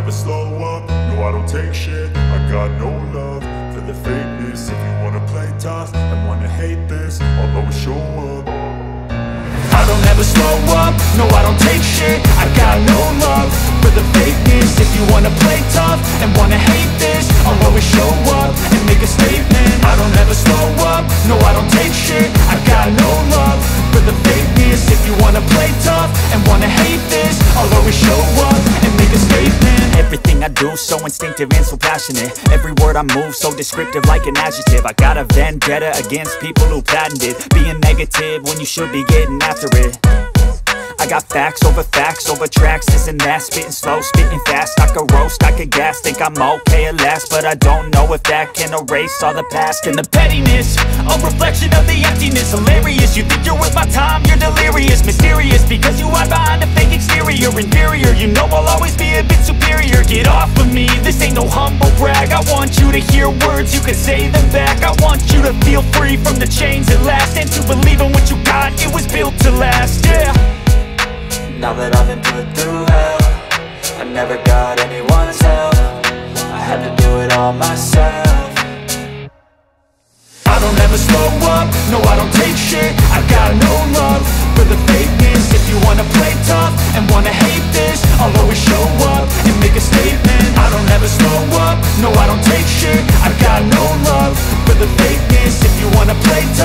never slow up, no I don't take shit. I got no love for the fakeness. If you wanna play tough and wanna hate this, I'll always show up. I don't ever slow up, no I don't take shit. I got no love for the fakeness. If you wanna play tough and wanna hate this, I'll always show up and make a statement. I don't ever slow up, no I don't take shit. I got no love for the fakeness. If you wanna play tough and wanna hate this, I'll always show up and make a statement. Everything I do so instinctive and so passionate. Every word I move so descriptive like an adjective. I got a vendetta against people who patented being negative when you should be getting after it. I got facts over tracks, this and that. Spitting slow, spitting fast. I could roast, I could gas. Think I'm okay at last, but I don't know if that can erase all the past. And the pettiness, a reflection of the emptiness. Hilarious, you think you're worth my time, you're delirious. Mysterious, because you hide behind a fake exterior. Inferior, you know I'll always be a bit superior. Get off of me, this ain't no humble brag. I want you to hear words, you can say them back. I want you to feel free from the chains at last, and to believe in what you got, it was built to last, yeah. Now that I've been put through hell, I never got anyone's help. I had to do it all myself. I don't ever slow up, no I don't take shit. I got no love for the fakeness. If you wanna play tough and wanna hate this, I'll always show up and make a statement. I don't ever slow up, no I don't take shit. I got no love for the fakeness. If you wanna play tough